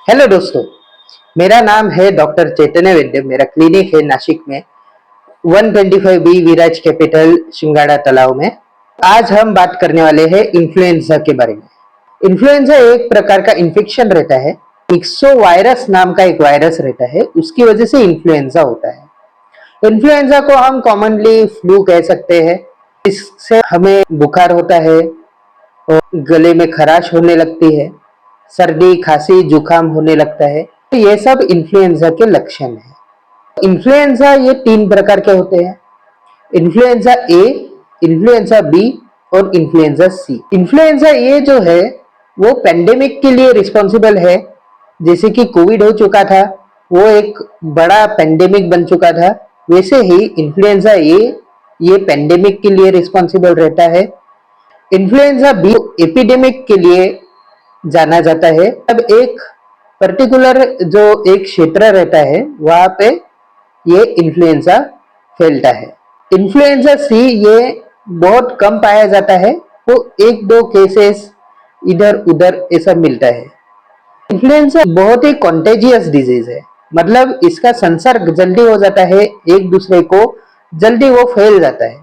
Hello दोस्तों, मेरा नाम है डॉक्टर चैतन्य वैद्य। मेरा क्लिनिक है नासिक में 125 बी विराज कैपिटल शिंगाड़ा तालाव में। आज हम बात करने वाले हैं इन्फ्लुएंजा के बारे में। इन्फ्लुएंजा एक प्रकार का इन्फेक्शन रहता है। इक्सो वायरस नाम का एक वायरस रहता है, उसकी वजह से इन्फ्लुएंजा होता है। इन्फ्लुएंजा को हम कॉमनली फ्लू कह सकते हैं। इससे हमें बुखार होता है और गले में खराश होने लगती है, सर्दी खांसी जुकाम होने लगता है। तो ये सब इन्फ्लुएंजा के लक्षण है। इन्फ्लुएंजा ये तीन प्रकार के होते हैं: इन्फ्लुएंजा ए, इन्फ्लुएंजा बी और इन्फ्लुएंजा सी। इन्फ्लुएंजा ए जो है वो पेंडेमिक के लिए रिस्पॉन्सिबल है। जैसे कि कोविड हो चुका था, वो एक बड़ा पेंडेमिक बन चुका था, वैसे ही इन्फ्लुएंजा ए ये पेंडेमिक के लिए रिस्पॉन्सिबल रहता है। इन्फ्लुएंजा बी एपिडेमिक के लिए जाना जाता है। अब एक पर्टिकुलर जो एक क्षेत्र रहता है वहां पे ये इन्फ्लुएंजा फैलता है। इन्फ्लुएंजा सी ये बहुत कम पाया जाता है, वो एक दो केसेस इधर उधर ऐसा मिलता है। इन्फ्लुएंजा बहुत ही कॉन्टेजियस डिजीज है, मतलब इसका संसर्ग जल्दी हो जाता है, एक दूसरे को जल्दी वो फैल जाता है।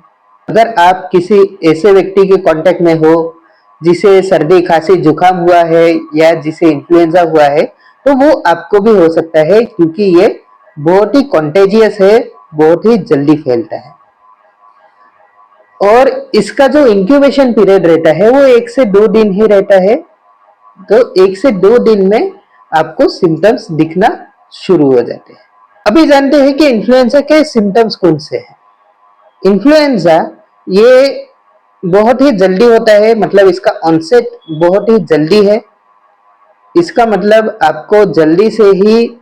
अगर आप किसी ऐसे व्यक्ति के कांटेक्ट में हो जिसे सर्दी खांसी जुकाम हुआ है या जिसे इन्फ्लुएंजा हुआ है, तो वो आपको भी हो सकता है, क्योंकि ये बहुत ही कॉन्टेजियस है, बहुत ही जल्दी फैलता है। और इसका जो इंक्यूबेशन पीरियड रहता है वो 1 से 2 दिन ही रहता है। तो 1 से 2 दिन में आपको सिम्टम्स दिखना शुरू हो जाते हैं। अभी जानते हैं कि इन्फ्लुएंजा के सिम्टम्स कौन से हैं। इन्फ्लुएंजा ये बहुत ही जल्दी होता है, मतलब इसका ऑनसेट बहुत ही जल्दी है। इसका मतलब आपको जल्दी से ही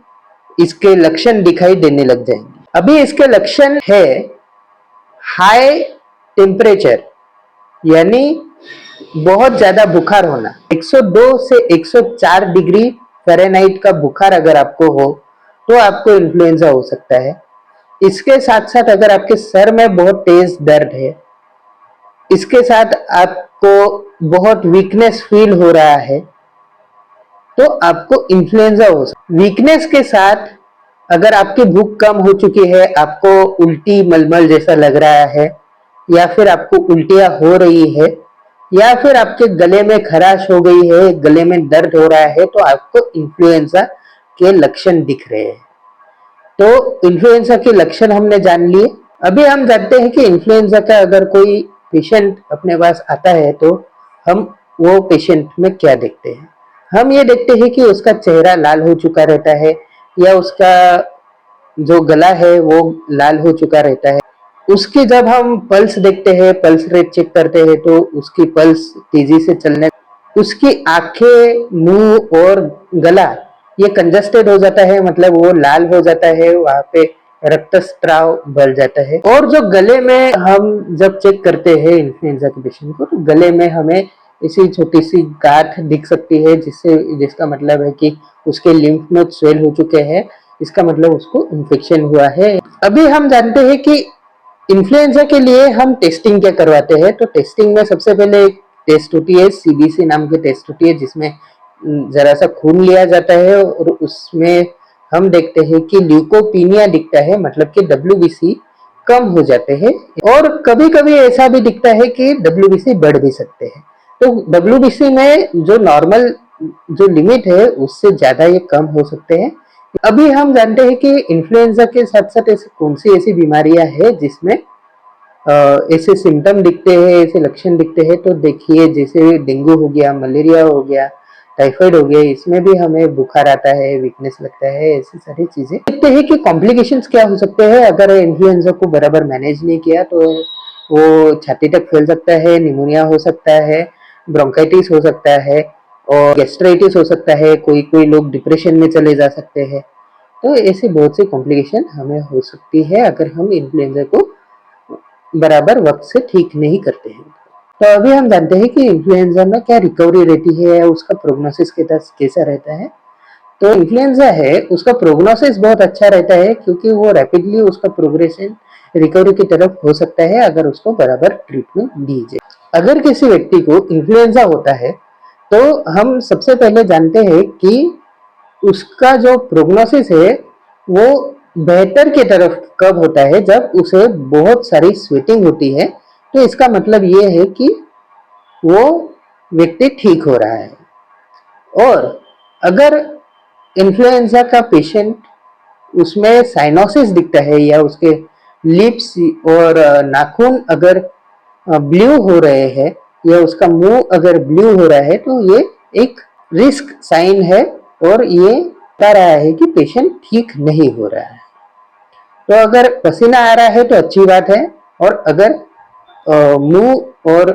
इसके लक्षण दिखाई देने लग जाएंगे। अभी इसके लक्षण है हाई टेम्परेचर, यानी बहुत ज्यादा बुखार होना। 102 से 104 डिग्री फ़ारेनहाइट का बुखार अगर आपको हो तो आपको इन्फ्लुएंजा हो सकता है। इसके साथ साथ अगर आपके सर में बहुत तेज दर्द है, इसके साथ आपको बहुत वीकनेस फील हो रहा है, तो आपको इन्फ्लुएंजा हो सकता है। वीकनेस के साथ अगर आपकी भूख कम हो चुकी है, आपको उल्टी मलमल जैसा लग रहा है, या फिर आपको उल्टियां हो रही है, या फिर आपके गले में खराश हो गई है, गले में दर्द हो रहा है, तो आपको इन्फ्लुएंजा के लक्षण दिख रहे हैं। तो इन्फ्लुएंजा के लक्षण हमने जान लिए। अभी हम जानते हैं कि इन्फ्लुएंजा का अगर कोई पेशेंट अपने पास आता है तो हम वो पेशेंट में क्या देखते हैं। हम ये देखते हैं कि उसका चेहरा लाल हो चुका रहता है, या उसका जो गला है वो लाल हो चुका रहता है। उसकी जब हम पल्स देखते हैं, पल्स रेट चेक करते हैं, तो उसकी पल्स तेजी से चलने, उसकी आंखें, मुंह और गला ये कंजस्टेड हो जाता है, मतलब वो लाल हो जाता है, वहां पे रक्तस्राव बढ़ जाता है। और जो गले में हम जब चेक करते हैं इन्फ्लुएंजा के पेशेंट को, तो गले में हमें ऐसी छोटी सी गांठ दिख सकती है, जिसका मतलब है कि उसके लिम्फ नोड स्वेल हो चुके हैं, इसका मतलब उसको इन्फेक्शन हुआ है। अभी हम जानते हैं कि इन्फ्लुएंजा के लिए हम टेस्टिंग क्या करवाते हैं। तो टेस्टिंग में सबसे पहले एक टेस्ट होती है, सीबीसी नाम की टेस्ट होती है, जिसमें जरा सा खून लिया जाता है और उसमें हम देखते हैं कि ल्यूकोपीनिया दिखता है, मतलब कि डब्ल्यूबीसी कम हो जाते हैं। और कभी कभी ऐसा भी दिखता है कि डब्ल्यूबीसी बढ़ भी सकते हैं। तो डब्ल्यूबीसी में जो नॉर्मल जो लिमिट है उससे ज्यादा ये कम हो सकते हैं। अभी हम जानते हैं कि इन्फ्लुएंजा के साथ साथ ऐसी कौन सी ऐसी बीमारियां हैं जिसमें ऐसे सिम्टम दिखते हैं, ऐसे लक्षण दिखते हैं। तो देखिए, जैसे डेंगू हो गया, मलेरिया हो गया, टाइफाइड हो गया, इसमें भी हमें बुखार आता है, वीकनेस लगता है, ऐसी सारी चीजें देखते हैं कि कॉम्प्लिकेशंस क्या हो सकते हैं। अगर इन्फ्लुएंजा को बराबर मैनेज नहीं किया तो वो छाती तक फैल सकता है, निमोनिया हो सकता है, ब्रोंकाइटिस हो सकता है और गैस्ट्राइटिस हो सकता है। कोई कोई लोग डिप्रेशन में चले जा सकते हैं। तो ऐसी बहुत सी कॉम्प्लिकेशन हमें हो सकती है अगर हम इन्फ्लुएंजा को बराबर वक्त से ठीक नहीं करते हैं। तो अभी हम जानते हैं कि इन्फ्लुएंजा में क्या रिकवरी रहती है, उसका प्रोग्नोसिस कैसा रहता है। तो इन्फ्लुएंजा है उसका प्रोग्नोसिस बहुत अच्छा रहता है, क्योंकि वो रैपिडली उसका प्रोग्रेशन रिकवरी की तरफ हो सकता है अगर उसको बराबर ट्रीटमेंट दी जाए। अगर किसी व्यक्ति को इन्फ्लुएंजा होता है तो हम सबसे पहले जानते हैं कि उसका जो प्रोग्नोसिस है वो बेहतर की तरफ कब होता है, जब उसे बहुत सारी स्वेटिंग होती है। तो इसका मतलब ये है कि वो व्यक्ति ठीक हो रहा है। और अगर इन्फ्लुएंजा का पेशेंट उसमें साइनोसिस दिखता है या उसके लिप्स और नाखून अगर ब्लू हो रहे हैं या उसका मुंह अगर ब्लू हो रहा है, तो ये एक रिस्क साइन है और ये बता रहा है कि पेशेंट ठीक नहीं हो रहा है। तो अगर पसीना आ रहा है तो अच्छी बात है, और अगर मुंह और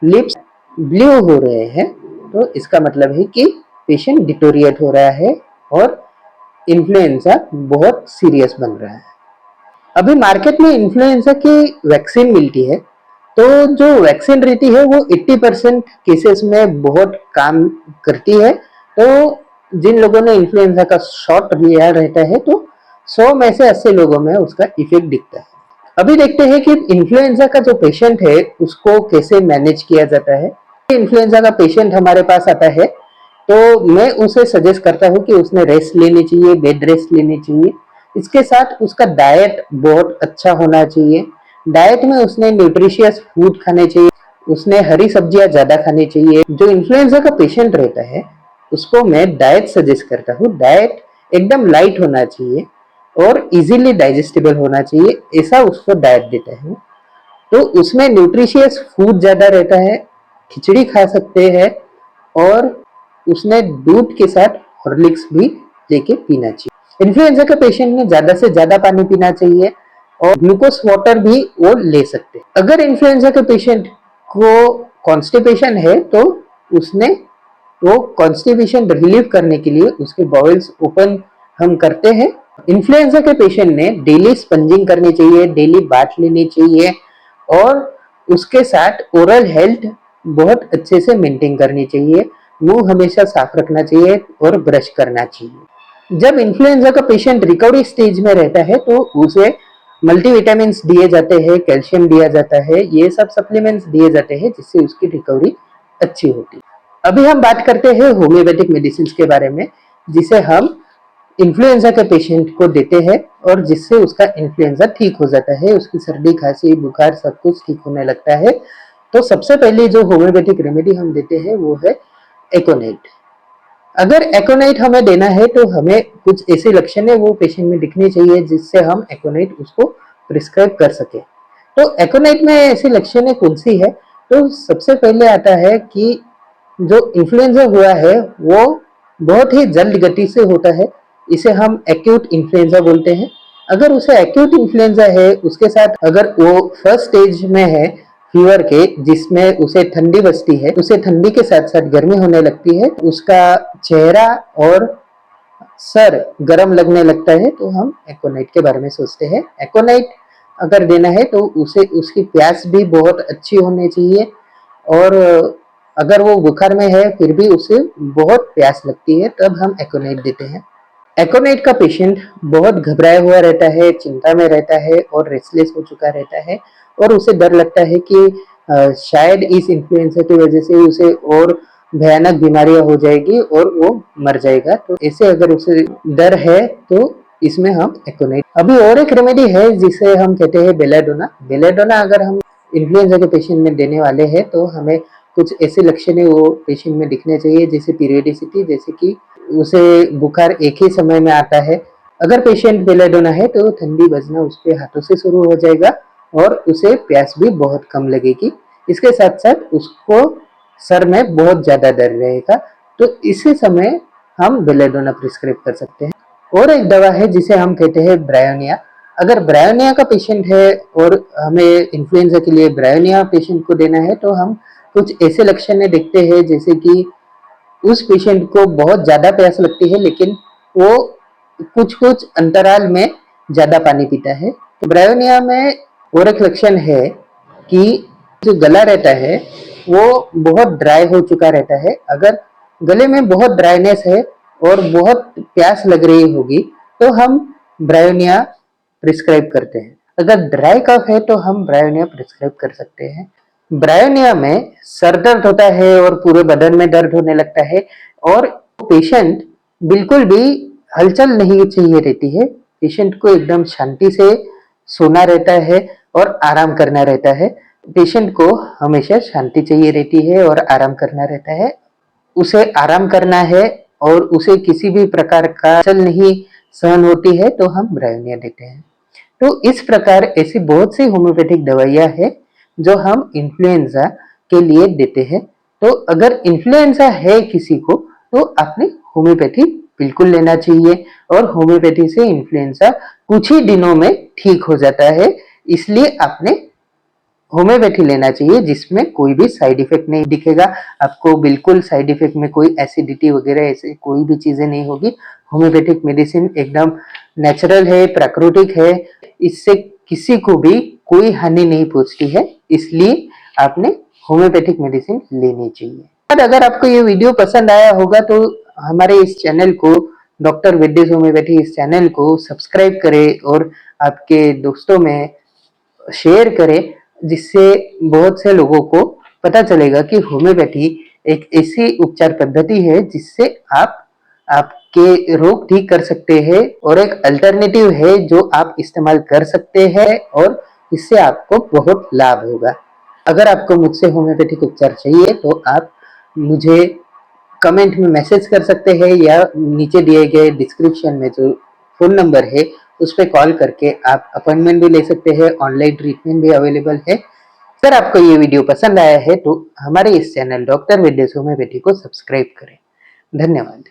लिप्स ब्लू हो रहे हैं तो इसका मतलब है कि पेशेंट डिटोरिएट हो रहा है और इन्फ्लुएंजा बहुत सीरियस बन रहा है। अभी मार्केट में इन्फ्लुएंजा की वैक्सीन मिलती है, तो जो वैक्सीन रहती है वो 80% केसेस में बहुत काम करती है। तो जिन लोगों ने इन्फ्लुएंजा का शॉट लिया रहता है तो 100 में से 80 लोगों में उसका इफेक्ट दिखता है। अभी देखते हैं कि इन्फ्लुएंजा का जो पेशेंट है उसको कैसे मैनेज किया जाता है। इन्फ्लुएंजा का पेशेंट हमारे पास आता है तो मैं उसे सजेस्ट करता हूँ कि उसने रेस्ट लेनी चाहिए, बेड रेस्ट लेनी चाहिए। इसके साथ उसका डाइट बहुत अच्छा होना चाहिए। डाइट में उसने न्यूट्रिशियस फूड खाने चाहिए, उसने हरी सब्जियां ज्यादा खानी चाहिए। जो इन्फ्लुएंजा का पेशेंट रहता है उसको मैं डाइट सजेस्ट करता हूँ। डाइट एकदम लाइट होना चाहिए और इजीली डाइजेस्टेबल होना चाहिए, ऐसा उसको डाइट देता है। तो उसमें न्यूट्रिशियस फूड ज्यादा रहता है, खिचड़ी खा सकते हैं, और उसने दूध के साथ हॉर्लिक्स भी लेके पीना चाहिए। इन्फ्लुएंजा के पेशेंट में ज्यादा से ज्यादा पानी पीना चाहिए और ग्लूकोज वाटर भी वो ले सकते हैं। अगर इन्फ्लुएंजा के पेशेंट को कॉन्स्टिपेशन है तो उसने वो कॉन्स्टिपेशन रिलीव करने के लिए उसके बॉयल्स ओपन हम करते हैं। इन्फ्लुएंजा के पेशेंट ने डेली स्पंजिंग करनी चाहिए, डेली बाथ लेनी चाहिए, और उसके साथ ओरल हेल्थ बहुत अच्छे से मेंटेन करनी चाहिए। मुंह हमेशा साफ रखना चाहिए और ब्रश करना चाहिए। जब इन्फ्लुएंजा का पेशेंट रिकवरी स्टेज में रहता है तो उसे मल्टीविटामिन दिए जाते हैं, कैल्शियम दिया जाता है, ये सब सप्लीमेंट्स दिए जाते हैं जिससे उसकी रिकवरी अच्छी होती है। अभी हम बात करते हैं होम्योपैथिक मेडिसिन के बारे में, जिसे हम इन्फ्लुएंजा के पेशेंट को देते हैं और जिससे उसका इन्फ्लुएंजा ठीक हो जाता है, उसकी सर्दी खांसी बुखार सब कुछ ठीक होने लगता है। तो सबसे पहले जो होम्योपैथिक रेमेडी हम देते हैं वो है एकोनाइट। अगर एकोनाइट हमें देना है तो हमें कुछ ऐसे लक्षण वो पेशेंट में दिखने चाहिए जिससे हम एकोनाइट उसको प्रिस्क्राइब कर सके। तो एकोनाइट में ऐसी लक्षण कौन सी है? तो सबसे पहले आता है कि जो इन्फ्लुएंजा हुआ है वो बहुत ही जल्द गति से होता है, इसे हम एक्यूट इन्फ्लुएंजा बोलते हैं। अगर उसे एक्यूट इन्फ्लुएंजा है, उसके साथ अगर वो फर्स्ट स्टेज में है फीवर के, जिसमें उसे ठंडी बसती है, उसे ठंडी के साथ साथ गर्मी होने लगती है, उसका चेहरा और सर गर्म लगने लगता है, तो हम एकोनाइट के बारे में सोचते हैं। एकोनाइट अगर देना है तो उसे उसकी प्यास भी बहुत अच्छी होनी चाहिए, और अगर वो बुखार में है फिर भी उसे बहुत प्यास लगती है, तब हम एकोनाइट देते हैं। एकोनाइट का पेशेंट बहुत घबराया हुआ रहता है, चिंता में रहता है और रेस्टलेस हो चुका रहता है, और उसे डर लगता है कि शायद इस इन्फ्लुएंजा की वजह से उसे और भयानक बीमारियां हो जाएगी और वो मर जाएगा। तो ऐसे अगर उसे डर है तो इसमें हम एकोनाइट। अभी और एक रेमेडी है जिसे हम कहते हैं बेलाडोना। बेलाडोना अगर हम इन्फ्लुएंजा के पेशेंट में देने वाले हैं तो हमें कुछ ऐसे लक्षण वो पेशेंट में दिखने चाहिए, जैसे पीरियडिसिटी, जैसे कि उसे बुखार एक ही समय में आता है। अगर पेशेंट बेलाडोना है तो ठंडी बजना उसके हाथों से शुरू हो जाएगा और उसे प्यास भी बहुत कम लगेगी। इसके साथ साथ उसको सर में बहुत ज्यादा दर्द रहेगा, तो इसी समय हम बेलाडोना प्रिस्क्राइब कर सकते हैं। और एक दवा है जिसे हम कहते हैं ब्रायोनिया। अगर ब्रायोनिया का पेशेंट है और हमें इन्फ्लुएंजा के लिए ब्रायोनिया पेशेंट को देना है तो हम कुछ ऐसे लक्षण देखते हैं, जैसे कि उस पेशेंट को बहुत ज्यादा प्यास लगती है लेकिन वो कुछ कुछ अंतराल में ज्यादा पानी पीता है। तो ब्रायोनिया में और एक लक्षण है कि जो गला रहता है वो बहुत ड्राई हो चुका रहता है। अगर गले में बहुत ड्राइनेस है और बहुत प्यास लग रही होगी तो हम ब्रायोनिया प्रिस्क्राइब करते हैं। अगर ड्राई कफ है तो हम ब्रायोनिया प्रिस्क्राइब कर सकते हैं। ब्रायोनिया में सर दर्द होता है और पूरे बदन में दर्द होने लगता है, और पेशेंट बिल्कुल भी हलचल नहीं चाहिए रहती है। पेशेंट को एकदम शांति से सोना रहता है और आराम करना रहता है। पेशेंट को हमेशा शांति चाहिए रहती है और आराम करना रहता है। उसे आराम करना है और उसे किसी भी प्रकार का हलचल नहीं सहन होती है तो हम ब्रायोनिया देते हैं। तो इस प्रकार ऐसी बहुत सी होम्योपैथिक दवाइयाँ हैं जो हम इन्फ्लुएंजा के लिए देते हैं। तो अगर इन्फ्लुएंजा है किसी को तो आपने होम्योपैथी बिल्कुल लेना चाहिए और होम्योपैथी से इन्फ्लुएंजा कुछ ही दिनों में ठीक हो जाता है। इसलिए आपने होम्योपैथी लेना चाहिए जिसमें कोई भी साइड इफेक्ट नहीं दिखेगा। आपको बिल्कुल साइड इफेक्ट में कोई एसिडिटी वगैरह ऐसे कोई भी चीजें नहीं होगी। होम्योपैथिक मेडिसिन एकदम नेचुरल है, प्राकृतिक है। इससे किसी को भी कोई हानि नहीं पहुंचती है। इसलिए आपने होम्योपैथिक मेडिसिन लेनी चाहिए। और अगर आपको ये वीडियो पसंद आया होगा तो हमारे इस चैनल को डॉक्टर वेद्यस होम्योपैथी इस चैनल को सब्सक्राइब करें और आपके दोस्तों में शेयर करें, जिससे बहुत से लोगों को पता चलेगा कि होम्योपैथी एक ऐसी उपचार पद्धति है जिससे आप आपके रोग ठीक कर सकते हैं और एक अल्टरनेटिव है जो आप इस्तेमाल कर सकते हैं और इससे आपको बहुत लाभ होगा। अगर आपको मुझसे होम्योपैथिक उपचार चाहिए तो आप मुझे कमेंट में मैसेज कर सकते हैं या नीचे दिए गए डिस्क्रिप्शन में जो फ़ोन नंबर है उस पे कॉल करके आप अपॉइंटमेंट भी ले सकते हैं। ऑनलाइन ट्रीटमेंट भी अवेलेबल है। अगर आपको ये वीडियो पसंद आया है तो हमारे इस चैनल डॉक्टर वेद्यस होम्योपैथी को सब्सक्राइब करें। धन्यवाद।